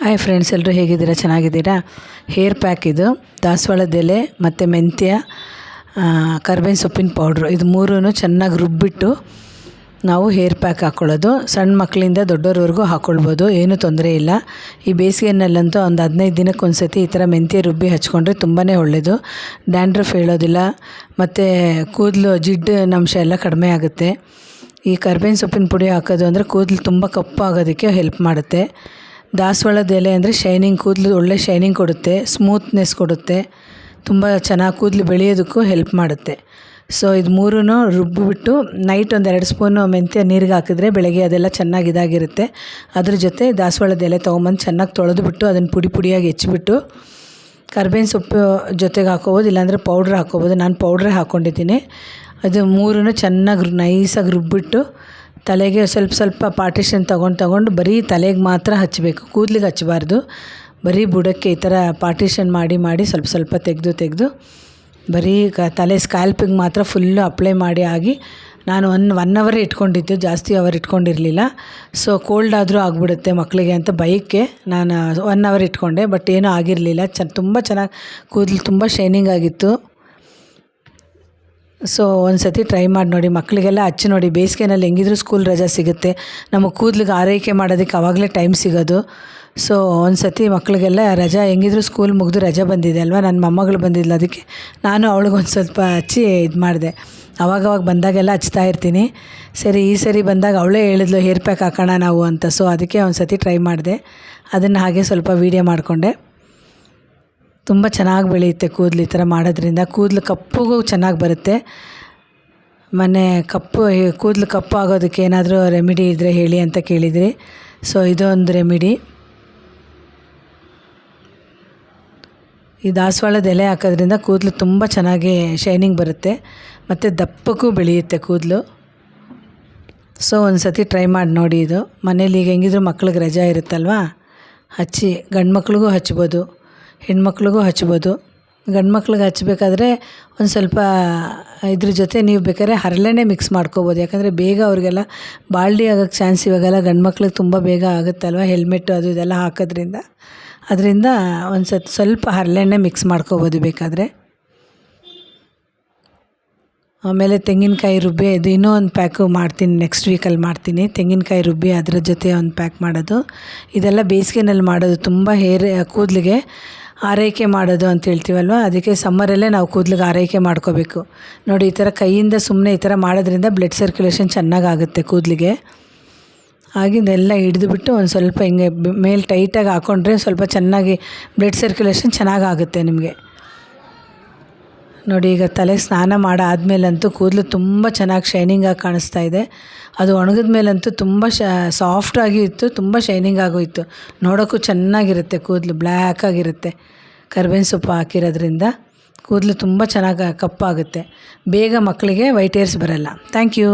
Hi friends, ಎಲ್ಲರೂ ಹೇಗಿದ್ದೀರಾ? ಚೆನ್ನಾಗಿದ್ದೀರಾ? ಹೇರ್ ಪ್ಯಾಕ್ ಇದು ದಾಸವಾಳದ ಎಲೆ ಮತ್ತು ಮೆಂತ್ಯ, ಕರ್ಬೇವಿನ ಸೊಪ್ಪಿನ ಪೌಡ್ರು, ಇದು ಮೂರೂ ಚೆನ್ನಾಗಿ ರುಬ್ಬಿಟ್ಟು ನಾವು ಹೇರ್ ಪ್ಯಾಕ್ ಹಾಕ್ಕೊಳ್ಳೋದು. ಸಣ್ಣ ಮಕ್ಕಳಿಂದ ದೊಡ್ಡೋರವರೆಗೂ ಹಾಕ್ಕೊಳ್ಬೋದು, ಏನೂ ತೊಂದರೆ ಇಲ್ಲ. ಈ ಬೇಸಿಗೆಯಲ್ಲಂತೂ ಒಂದು 15 ದಿನಕ್ಕೆ ಒಂದು ಸತಿ ಈ ಥರ ಮೆಂತ್ಯ ರುಬ್ಬಿ ಹಚ್ಕೊಂಡ್ರೆ ತುಂಬಾ ಒಳ್ಳೆಯದು. ಡ್ಯಾಂಡ್ರಫ್ ಹೇಳೋದಿಲ್ಲ, ಮತ್ತು ಕೂದಲು ಜಿಡ್ಡಿನಂಶ ಎಲ್ಲ ಕಡಿಮೆ ಆಗುತ್ತೆ. ಈ ಕರ್ಬೇವಿನ ಸೊಪ್ಪಿನ ಪುಡಿ ಹಾಕೋದು ಅಂದರೆ ಕೂದಲು ತುಂಬ ಕಪ್ಪಾಗೋದಕ್ಕೆ ಹೆಲ್ಪ್ ಮಾಡುತ್ತೆ. ದಾಸವಾಳದ ಎಲೆ ಅಂದರೆ ಶೈನಿಂಗ್, ಕೂದಲು ಒಳ್ಳೆ ಶೈನಿಂಗ್ ಕೊಡುತ್ತೆ, ಸ್ಮೂತ್ನೆಸ್ ಕೊಡುತ್ತೆ, ತುಂಬ ಚೆನ್ನಾಗಿ ಕೂದಲು ಬೆಳೆಯೋದಕ್ಕೂ ಹೆಲ್ಪ್ ಮಾಡುತ್ತೆ. ಸೊ ಇದು ಮೂರೂ ರುಬ್ಬಿಬಿಟ್ಟು ನೈಟ್ ಒಂದು 2 ಸ್ಪೂನು ಮೆಂತ್ಯ ನೀರಿಗೆ ಹಾಕಿದ್ರೆ ಬೆಳಗ್ಗೆ ಅದೆಲ್ಲ ಚೆನ್ನಾಗಿ ಇದಾಗಿರುತ್ತೆ. ಅದ್ರ ಜೊತೆ ದಾಸವಾಳದ ಎಲೆ ತೊಗೊಂಬಂದು ಚೆನ್ನಾಗಿ ತೊಳೆದುಬಿಟ್ಟು ಅದನ್ನು ಪುಡಿಯಾಗಿ ಹೆಚ್ಚಿಬಿಟ್ಟು ಕರ್ಬೇವಿನ ಸೊಪ್ಪು ಜೊತೆಗೆ ಹಾಕ್ಕೋಬೋದು, ಇಲ್ಲಾಂದರೆ ಪೌಡ್ರ್ ಹಾಕ್ಕೋಬೋದು. ನಾನು ಪೌಡ್ರೇ ಹಾಕ್ಕೊಂಡಿದ್ದೀನಿ. ಅದು ಮೂರೂ ಚೆನ್ನಾಗಿ ನೈಸಾಗಿ ರುಬ್ಬಿಟ್ಟು ತಲೆಗೆ ಸ್ವಲ್ಪ ಪಾರ್ಟಿಷನ್ ತೊಗೊಂಡು ಬರೀ ತಲೆಗೆ ಮಾತ್ರ ಹಚ್ಚಬೇಕು, ಕೂದಲಿಗೆ ಹಚ್ಚಬಾರ್ದು. ಬರೀ ಬುಡಕ್ಕೆ ಈ ಥರ ಪಾರ್ಟಿಷನ್ ಮಾಡಿ ಸ್ವಲ್ಪ ತೆಗೆದು ಬರೀ ತಲೆ ಸ್ಕ್ಯಾಲ್ಪಿಗೆ ಮಾತ್ರ ಫುಲ್ಲು ಅಪ್ಲೈ ಆಗಿ ನಾನು 1 ಅವರ್ ಇಟ್ಕೊಂಡಿದ್ದು, ಜಾಸ್ತಿ ಅವರ್ ಇಟ್ಕೊಂಡಿರಲಿಲ್ಲ. ಸೊ ಕೋಲ್ಡ್ ಆದರೂ ಆಗಿಬಿಡುತ್ತೆ ಮಕ್ಕಳಿಗೆ ಅಂತ ಬೈಕ್ಕೆ ನಾನು 1 ಅವರ್ ಇಟ್ಕೊಂಡೆ. ಬಟ್ ಏನೂ ಆಗಿರಲಿಲ್ಲ, ತುಂಬ ಚೆನ್ನಾಗಿ ಕೂದಲು ತುಂಬ ಶೈನಿಂಗ್ ಆಗಿತ್ತು. ಸೊ ಒಂದು ಸತಿ ಟ್ರೈ ಮಾಡಿ ನೋಡಿ, ಮಕ್ಕಳಿಗೆಲ್ಲ ಹಚ್ಚಿ ನೋಡಿ. ಬೇಸಿಗೆನಲ್ಲಿ ಹೆಂಗಿದ್ರು ಸ್ಕೂಲ್ ರಜೆ ಸಿಗುತ್ತೆ, ನಮಗೆ ಕೂದಲಿಗೆ ಆರೈಕೆ ಮಾಡೋದಕ್ಕೆ ಆವಾಗಲೇ ಟೈಮ್ ಸಿಗೋದು. ಸೊ ಒಂದು ಸತಿ ಮಕ್ಕಳಿಗೆಲ್ಲ ರಜಾ, ಹೆಂಗಿದ್ರು ಸ್ಕೂಲ್ ಮುಗಿದು ರಜೆ ಬಂದಿದೆ ಅಲ್ವಾ, ನನ್ನ ಮೊಮ್ಮಗಳು ಬಂದಿದ್ಲು, ಅದಕ್ಕೆ ನಾನು ಅವಳಿಗೊಂದು ಸ್ವಲ್ಪ ಹಚ್ಚಿ ಇದು ಮಾಡಿದೆ. ಅವಾಗವಾಗ ಬಂದಾಗೆಲ್ಲ ಹಚ್ತಾ ಇರ್ತೀನಿ. ಸರಿ, ಈ ಸರಿ ಬಂದಾಗ ಅವಳೇ ಹೇಳಿದ್ಲು ಹೇರ್ ಪ್ಯಾಕ್ ಹಾಕೋಣ ನಾವು ಅಂತ. ಸೊ ಅದಕ್ಕೆ ಒಂದು ಸತಿ ಟ್ರೈ ಮಾಡಿದೆ, ಅದನ್ನು ಹಾಗೆ ಸ್ವಲ್ಪ ವೀಡಿಯೋ ಮಾಡಿಕೊಂಡೆ. ತುಂಬ ಚೆನ್ನಾಗಿ ಬೆಳೆಯುತ್ತೆ ಕೂದಲು ಈ ಥರ ಮಾಡೋದ್ರಿಂದ. ಕೂದಲು ಕಪ್ಪುಗೂ ಚೆನ್ನಾಗಿ ಬರುತ್ತೆ. ಮೊನ್ನೆ ಕೂದಲು ಕಪ್ಪು ಆಗೋದಕ್ಕೆ ಏನಾದರೂ ರೆಮಿಡಿ ಇದ್ದರೆ ಹೇಳಿ ಅಂತ ಕೇಳಿದ್ರಿ. ಸೊ ಇದೊಂದು ರೆಮಿಡಿ. ಈ ದಾಸವಾಳದ ಎಲೆ ಹಾಕೋದ್ರಿಂದ ಕೂದಲು ತುಂಬ ಚೆನ್ನಾಗಿ ಶೈನಿಂಗ್ ಬರುತ್ತೆ ಮತ್ತು ದಪ್ಪಕ್ಕೂ ಬೆಳೆಯುತ್ತೆ ಕೂದಲು. ಸೊ ಒಂದು ಸತಿ ಟ್ರೈ ಮಾಡಿ ನೋಡಿ. ಇದು ಮನೇಲಿ ಈಗ ಹೆಂಗಿದ್ರು ಮಕ್ಳಿಗೆ ರಜೆ ಇರುತ್ತಲ್ವ, ಹಚ್ಚಿ. ಗಂಡು ಮಕ್ಳಿಗೂ ಹಚ್ಬೋದು, ಹೆಣ್ಮಕ್ಳಿಗೂ ಹಚ್ಬೋದು. ಗಂಡು ಮಕ್ಳಿಗೆ ಹಚ್ಚಬೇಕಾದ್ರೆ ಒಂದು ಸ್ವಲ್ಪ ಇದ್ರ ಜೊತೆ ನೀವು ಬೇಕಾದ್ರೆ ಹರಳೆಣ್ಣೆ ಮಿಕ್ಸ್ ಮಾಡ್ಕೋಬೋದು. ಯಾಕಂದರೆ ಬೇಗ ಅವ್ರಿಗೆಲ್ಲ ಬಾಲ್ಡಿ ಆಗೋಕ್ಕೆ ಚಾನ್ಸ್ ಇವಾಗೆಲ್ಲ ಗಂಡು ಮಕ್ಳಿಗೆ ತುಂಬ ಬೇಗ ಆಗುತ್ತಲ್ವ, ಹೆಲ್ಮೆಟ್ಟು ಅದು ಇದೆಲ್ಲ ಹಾಕೋದ್ರಿಂದ. ಅದರಿಂದ ಒಂದು ಸ್ವಲ್ಪ ಹರಳೆಣ್ಣೆ ಮಿಕ್ಸ್ ಮಾಡ್ಕೋಬೋದು ಬೇಕಾದರೆ. ಆಮೇಲೆ ತೆಂಗಿನಕಾಯಿ ರುಬ್ಬಿ, ಇದು ಇನ್ನೂ ಒಂದು ಪ್ಯಾಕು ಮಾಡ್ತೀನಿ, ನೆಕ್ಸ್ಟ್ ವೀಕಲ್ಲಿ ಮಾಡ್ತೀನಿ. ತೆಂಗಿನಕಾಯಿ ರುಬ್ಬಿ ಅದರ ಜೊತೆ ಒಂದು ಪ್ಯಾಕ್ ಮಾಡೋದು. ಇದೆಲ್ಲ ಬೇಸಿಗೆನಲ್ಲಿ ಮಾಡೋದು, ತುಂಬ ಕೂದಲಿಗೆ ಆರೈಕೆ ಮಾಡೋದು ಅಂತ ಹೇಳ್ತೀವಲ್ವ, ಅದಕ್ಕೆ ಸಮ್ಮರಲ್ಲೇ ನಾವು ಕೂದಲಿಗೆ ಆರೈಕೆ ಮಾಡ್ಕೋಬೇಕು. ನೋಡಿ, ಈ ಥರ ಕೈಯಿಂದ ಸುಮ್ಮನೆ ಈ ಥರ ಮಾಡೋದ್ರಿಂದ ಬ್ಲಡ್ ಸರ್ಕ್ಯುಲೇಷನ್ ಚೆನ್ನಾಗಾಗುತ್ತೆ ಕೂದಲಿಗೆ. ಆಗಿದ್ದೆಲ್ಲ ಹಿಡಿದುಬಿಟ್ಟು ಒಂದು ಸ್ವಲ್ಪ ಹಿಂಗೆ ಮೇಲೆ ಟೈಟಾಗಿ ಹಾಕ್ಕೊಂಡ್ರೆ ಸ್ವಲ್ಪ ಚೆನ್ನಾಗಿ ಬ್ಲಡ್ ಸರ್ಕ್ಯುಲೇಷನ್ ಚೆನ್ನಾಗಾಗುತ್ತೆ ನಿಮಗೆ. ನೋಡಿ, ಈಗ ತಲೆ ಸ್ನಾನ ಮಾಡಾದ್ಮೇಲಂತೂ ಕೂದಲು ತುಂಬ ಚೆನ್ನಾಗಿ ಶೈನಿಂಗಾಗಿ ಕಾಣಿಸ್ತಾ ಇದೆ. ಅದು ಒಣಗಿದ ಮೇಲಂತೂ ತುಂಬ ಸಾಫ್ಟಾಗಿ ಇತ್ತು, ತುಂಬ ಶೈನಿಂಗ್ ಆಗೋಯಿತು. ನೋಡೋಕ್ಕೂ ಚೆನ್ನಾಗಿರುತ್ತೆ, ಕೂದಲು ಬ್ಲ್ಯಾಕಾಗಿರುತ್ತೆ. ಕರ್ಬೇವಿನ ಸೊಪ್ಪು ಹಾಕಿರೋದ್ರಿಂದ ಕೂದಲು ತುಂಬ ಚೆನ್ನಾಗಿ ಕಪ್ಪಾಗುತ್ತೆ. ಬೇಗ ಮಕ್ಕಳಿಗೆ ವೈಟ್ ಹೇರ್ಸ್ ಬರಲ್ಲ. Thank you.